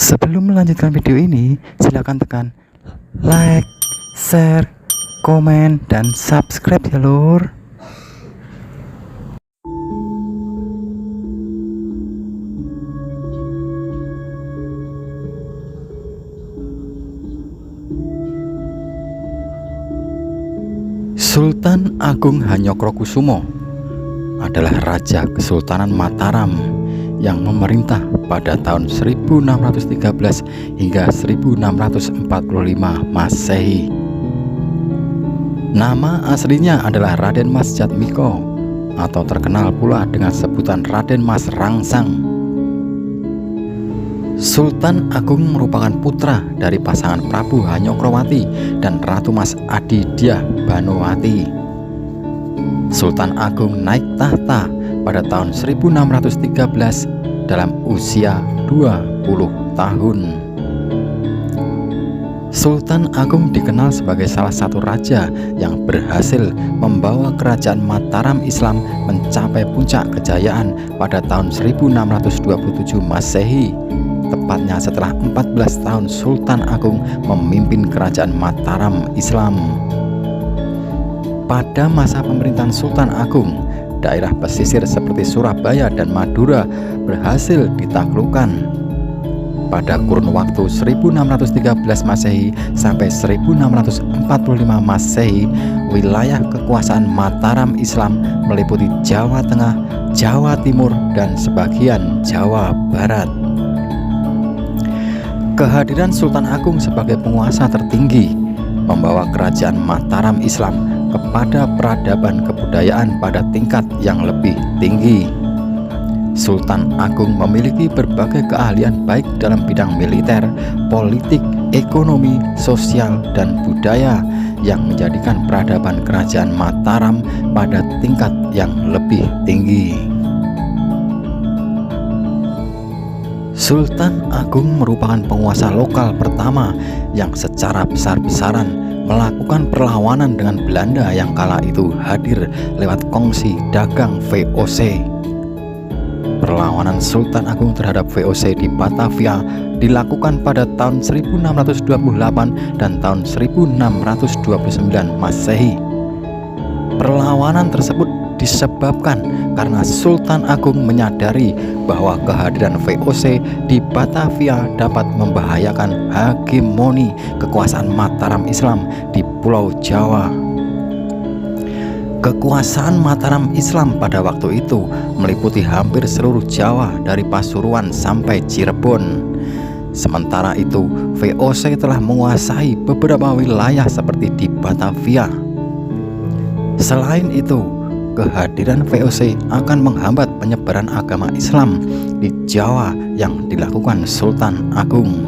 Sebelum melanjutkan video ini, silakan tekan like, share, komen, dan subscribe ya lur. Sultan Agung Hanyokrokusumo adalah Raja Kesultanan Mataram yang memerintah pada tahun 1613 hingga 1645 Masehi. Nama aslinya adalah Raden Mas Jatmiko atau terkenal pula dengan sebutan Raden Mas Rangsang. Sultan Agung merupakan putra dari pasangan Prabu Hanyokrowati dan Ratu Mas Adidyah Banowati. Sultan Agung naik tahta pada tahun 1613 dalam usia 20 tahun. Sultan Agung dikenal sebagai salah satu raja yang berhasil membawa kerajaan Mataram Islam mencapai puncak kejayaan pada tahun 1627 Masehi, tepatnya setelah 14 tahun Sultan Agung memimpin kerajaan Mataram Islam. Pada masa pemerintahan Sultan Agung, daerah pesisir seperti Surabaya dan Madura berhasil ditaklukkan. Pada kurun waktu 1613 Masehi sampai 1645 Masehi, wilayah kekuasaan Mataram Islam meliputi Jawa Tengah, Jawa Timur, dan sebagian Jawa Barat. Kehadiran Sultan Agung sebagai penguasa tertinggi membawa kerajaan Mataram Islam kepada peradaban kebudayaan pada tingkat yang lebih tinggi. Sultan Agung memiliki berbagai keahlian baik dalam bidang militer, politik, ekonomi, sosial, dan budaya yang menjadikan peradaban kerajaan Mataram pada tingkat yang lebih tinggi. Sultan Agung merupakan penguasa lokal pertama yang secara besar-besaran melakukan perlawanan dengan Belanda yang kala itu hadir lewat kongsi dagang VOC. Perlawanan Sultan Agung terhadap VOC di Batavia dilakukan pada tahun 1628 dan tahun 1629 Masehi. Perlawanan tersebut disebabkan karena Sultan Agung menyadari bahwa kehadiran VOC di Batavia dapat membahayakan hegemoni kekuasaan Mataram Islam di Pulau Jawa. Kekuasaan Mataram Islam pada waktu itu meliputi hampir seluruh Jawa dari Pasuruan sampai Cirebon. Sementara itu, VOC telah menguasai beberapa wilayah seperti di Batavia. Selain itu, kehadiran VOC akan menghambat penyebaran agama Islam di Jawa yang dilakukan Sultan Agung.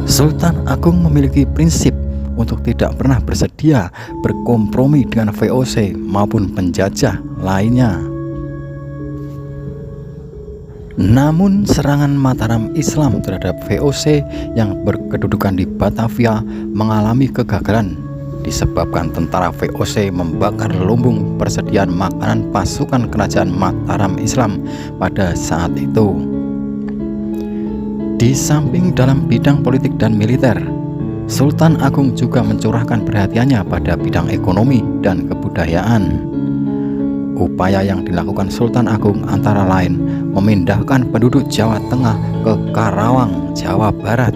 Sultan Agung memiliki prinsip untuk tidak pernah bersedia berkompromi dengan VOC maupun penjajah lainnya. Namun serangan Mataram Islam terhadap VOC yang berkedudukan di Batavia mengalami kegagalan disebabkan tentara VOC membakar lumbung persediaan makanan pasukan kerajaan Mataram Islam pada saat itu. Di samping dalam bidang politik dan militer, Sultan Agung juga mencurahkan perhatiannya pada bidang ekonomi dan kebudayaan. Upaya yang dilakukan Sultan Agung antara lain memindahkan penduduk Jawa Tengah ke Karawang, Jawa Barat,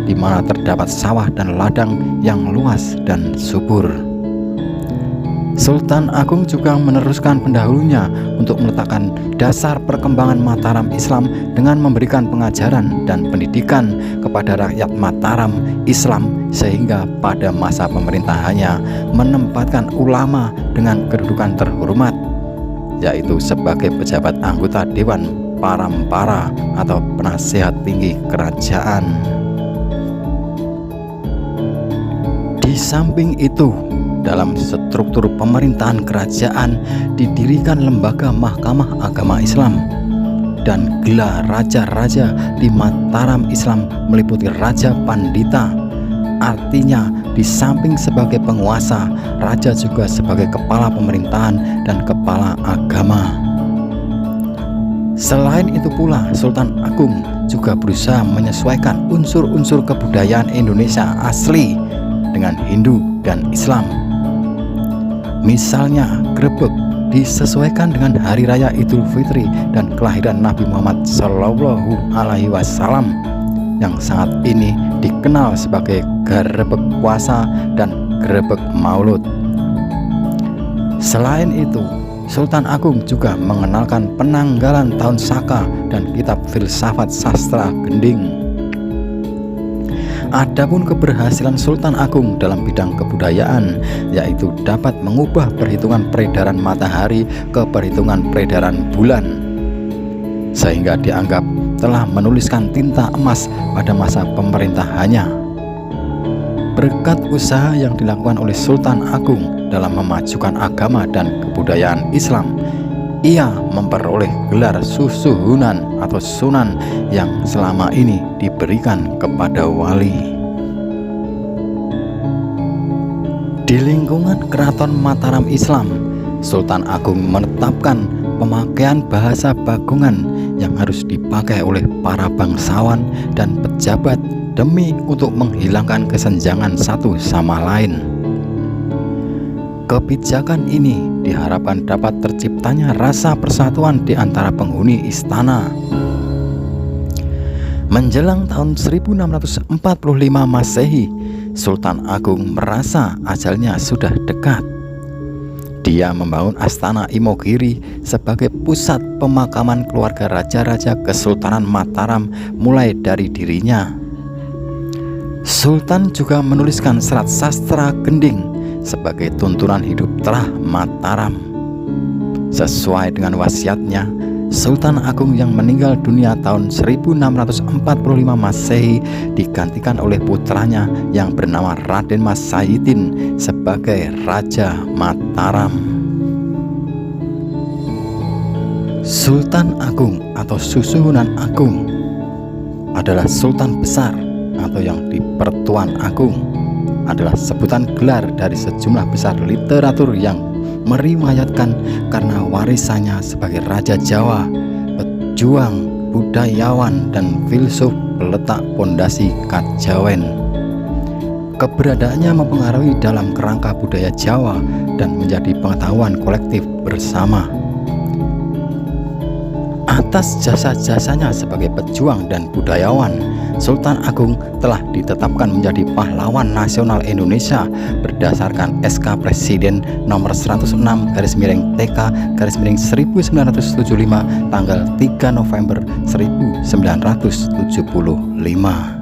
di mana terdapat sawah dan ladang yang luas dan subur. Sultan Agung juga meneruskan pendahulunya untuk meletakkan dasar perkembangan Mataram Islam dengan memberikan pengajaran dan pendidikan kepada rakyat Mataram Islam, sehingga pada masa pemerintahannya menempatkan ulama dengan kedudukan terhormat, yaitu sebagai pejabat anggota Dewan Parampara atau penasehat tinggi kerajaan. Di samping itu, dalam struktur pemerintahan kerajaan didirikan lembaga Mahkamah Agama Islam, dan gelar raja-raja di Mataram Islam meliputi Raja Pandita. Artinya, di samping sebagai penguasa, raja juga sebagai kepala pemerintahan dan kepala agama. Selain itu pula, Sultan Agung juga berusaha menyesuaikan unsur-unsur kebudayaan Indonesia asli dengan Hindu dan Islam. Misalnya, grebek disesuaikan dengan hari raya Idul Fitri dan kelahiran Nabi Muhammad SAW yang saat ini dikenal sebagai grebek puasa dan grebek maulud. Selain itu, Sultan Agung juga mengenalkan penanggalan tahun Saka dan kitab filsafat sastra Gending. Adapun keberhasilan Sultan Agung dalam bidang kebudayaan, yaitu dapat mengubah perhitungan peredaran matahari ke perhitungan peredaran bulan, sehingga dianggap telah menuliskan tinta emas pada masa pemerintahannya. Berkat usaha yang dilakukan oleh Sultan Agung dalam memajukan agama dan kebudayaan Islam, ia memperoleh gelar Susuhunan atau Sunan yang selama ini diberikan kepada wali. Di lingkungan Keraton Mataram Islam, Sultan Agung menetapkan pemakaian bahasa Bagongan yang harus dipakai oleh para bangsawan dan pejabat demi untuk menghilangkan kesenjangan satu sama lain. Kebijakan ini diharapkan dapat terciptanya rasa persatuan di antara penghuni istana. Menjelang tahun 1645 Masehi, Sultan Agung merasa ajalnya sudah dekat. Dia membangun Astana Imogiri sebagai pusat pemakaman keluarga raja-raja Kesultanan Mataram mulai dari dirinya. Sultan juga menuliskan serat sastra Gending sebagai tuntunan hidup terah Mataram. Sesuai dengan wasiatnya, Sultan Agung yang meninggal dunia tahun 1645 Masehi digantikan oleh putranya yang bernama Raden Mas Sayidin sebagai Raja Mataram. Sultan Agung atau Susuhunan Agung adalah Sultan Besar atau yang di-Pertuan Agung, adalah sebutan gelar dari sejumlah besar literatur yang meriwayatkan karena warisannya sebagai Raja Jawa, pejuang, budayawan, dan filsuf peletak pondasi Kajawen. Keberadaannya mempengaruhi dalam kerangka budaya Jawa dan menjadi pengetahuan kolektif bersama. Atas jasa-jasanya sebagai pejuang dan budayawan, Sultan Agung telah ditetapkan menjadi pahlawan nasional Indonesia berdasarkan SK Presiden nomor 106/TK/1975 tanggal 3 November 1975.